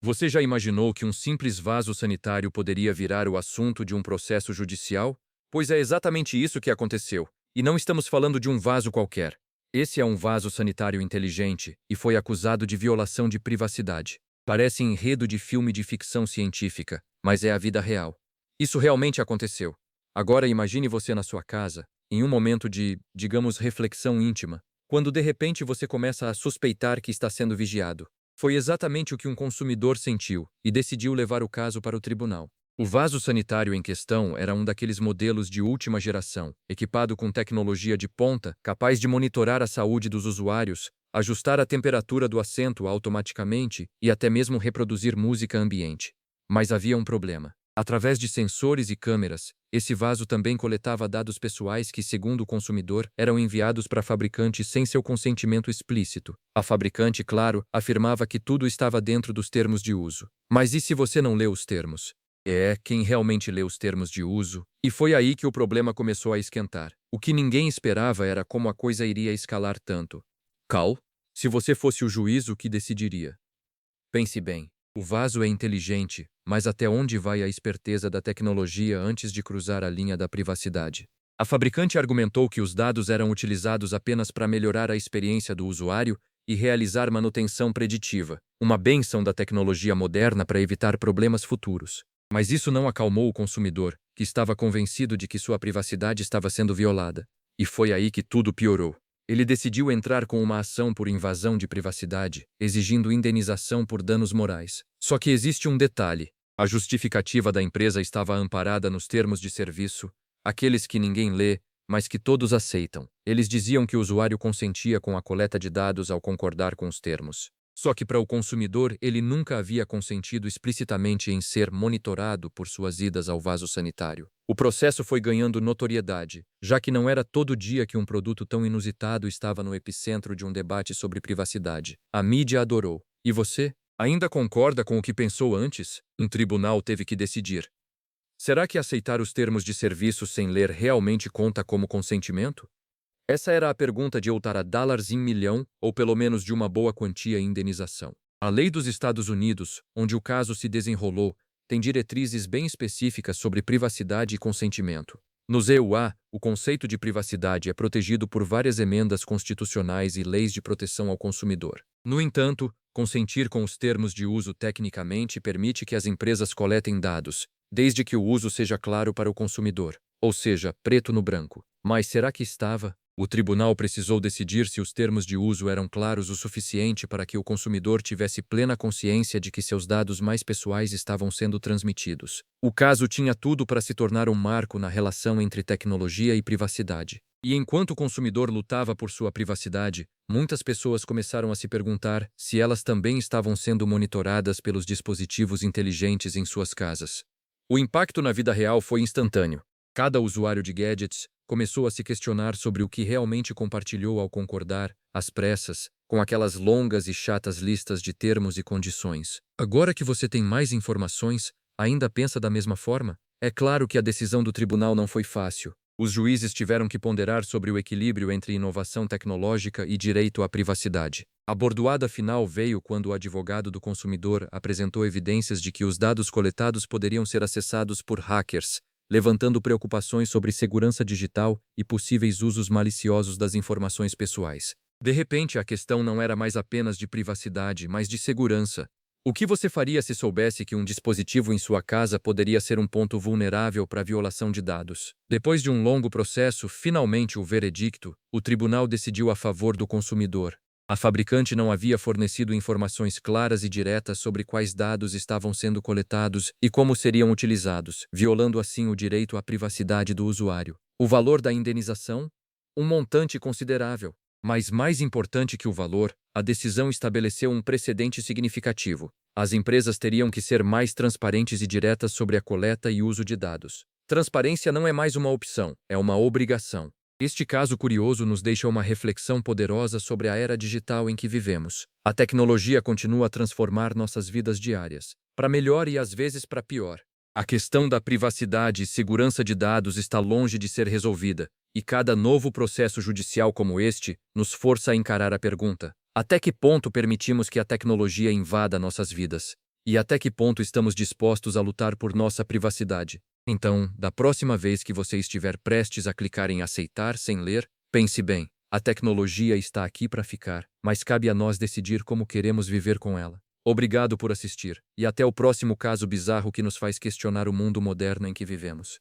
Você já imaginou que um simples vaso sanitário poderia virar o assunto de um processo judicial? Pois é exatamente isso que aconteceu. E não estamos falando de um vaso qualquer. Esse é um vaso sanitário inteligente e foi acusado de violação de privacidade. Parece enredo de filme de ficção científica, mas é a vida real. Isso realmente aconteceu. Agora imagine você na sua casa, em um momento de, digamos, reflexão íntima, quando de repente você começa a suspeitar que está sendo vigiado. Foi exatamente o que um consumidor sentiu e decidiu levar o caso para o tribunal. O vaso sanitário em questão era um daqueles modelos de última geração, equipado com tecnologia de ponta, capaz de monitorar a saúde dos usuários, ajustar a temperatura do assento automaticamente e até mesmo reproduzir música ambiente. Mas havia um problema. Através de sensores e câmeras, esse vaso também coletava dados pessoais que, segundo o consumidor, eram enviados para a fabricante sem seu consentimento explícito. A fabricante, claro, afirmava que tudo estava dentro dos termos de uso. Mas e se você não leu os termos? Quem realmente lê os termos de uso. E foi aí que o problema começou a esquentar. O que ninguém esperava era como a coisa iria escalar tanto. Cal, se você fosse o juiz, o que decidiria? Pense bem. O vaso é inteligente, mas até onde vai a esperteza da tecnologia antes de cruzar a linha da privacidade? A fabricante argumentou que os dados eram utilizados apenas para melhorar a experiência do usuário e realizar manutenção preditiva, uma bênção da tecnologia moderna para evitar problemas futuros. Mas isso não acalmou o consumidor, que estava convencido de que sua privacidade estava sendo violada. E foi aí que tudo piorou. Ele decidiu entrar com uma ação por invasão de privacidade, exigindo indenização por danos morais. Só que existe um detalhe. A justificativa da empresa estava amparada nos termos de serviço, aqueles que ninguém lê, mas que todos aceitam. Eles diziam que o usuário consentia com a coleta de dados ao concordar com os termos. Só que para o consumidor, ele nunca havia consentido explicitamente em ser monitorado por suas idas ao vaso sanitário. O processo foi ganhando notoriedade, já que não era todo dia que um produto tão inusitado estava no epicentro de um debate sobre privacidade. A mídia adorou. E você? Ainda concorda com o que pensou antes? Um tribunal teve que decidir. Será que aceitar os termos de serviço sem ler realmente conta como consentimento? Essa era a pergunta de $1 em milhão, ou pelo menos de uma boa quantia em indenização. A lei dos Estados Unidos, onde o caso se desenrolou, tem diretrizes bem específicas sobre privacidade e consentimento. Nos EUA, o conceito de privacidade é protegido por várias emendas constitucionais e leis de proteção ao consumidor. No entanto, consentir com os termos de uso tecnicamente permite que as empresas coletem dados, desde que o uso seja claro para o consumidor, ou seja, preto no branco. Mas será que estava? O tribunal precisou decidir se os termos de uso eram claros o suficiente para que o consumidor tivesse plena consciência de que seus dados mais pessoais estavam sendo transmitidos. O caso tinha tudo para se tornar um marco na relação entre tecnologia e privacidade. E enquanto o consumidor lutava por sua privacidade, muitas pessoas começaram a se perguntar se elas também estavam sendo monitoradas pelos dispositivos inteligentes em suas casas. O impacto na vida real foi instantâneo. Cada usuário de gadgets começou a se questionar sobre o que realmente compartilhou ao concordar, às pressas, com aquelas longas e chatas listas de termos e condições. Agora que você tem mais informações, ainda pensa da mesma forma? É claro que a decisão do tribunal não foi fácil. Os juízes tiveram que ponderar sobre o equilíbrio entre inovação tecnológica e direito à privacidade. A bordoada final veio quando o advogado do consumidor apresentou evidências de que os dados coletados poderiam ser acessados por hackers, levantando preocupações sobre segurança digital e possíveis usos maliciosos das informações pessoais. De repente, a questão não era mais apenas de privacidade, mas de segurança. O que você faria se soubesse que um dispositivo em sua casa poderia ser um ponto vulnerável para a violação de dados? Depois de um longo processo, finalmente o veredicto, o tribunal decidiu a favor do consumidor. A fabricante não havia fornecido informações claras e diretas sobre quais dados estavam sendo coletados e como seriam utilizados, violando assim o direito à privacidade do usuário. O valor da indenização? Um montante considerável. Mas mais importante que o valor, a decisão estabeleceu um precedente significativo. As empresas teriam que ser mais transparentes e diretas sobre a coleta e uso de dados. Transparência não é mais uma opção, é uma obrigação. Este caso curioso nos deixa uma reflexão poderosa sobre a era digital em que vivemos. A tecnologia continua a transformar nossas vidas diárias, para melhor e às vezes para pior. A questão da privacidade e segurança de dados está longe de ser resolvida, e cada novo processo judicial como este nos força a encarar a pergunta: até que ponto permitimos que a tecnologia invada nossas vidas? E até que ponto estamos dispostos a lutar por nossa privacidade? Então, da próxima vez que você estiver prestes a clicar em aceitar sem ler, pense bem. A tecnologia está aqui para ficar, mas cabe a nós decidir como queremos viver com ela. Obrigado por assistir, e até o próximo caso bizarro que nos faz questionar o mundo moderno em que vivemos.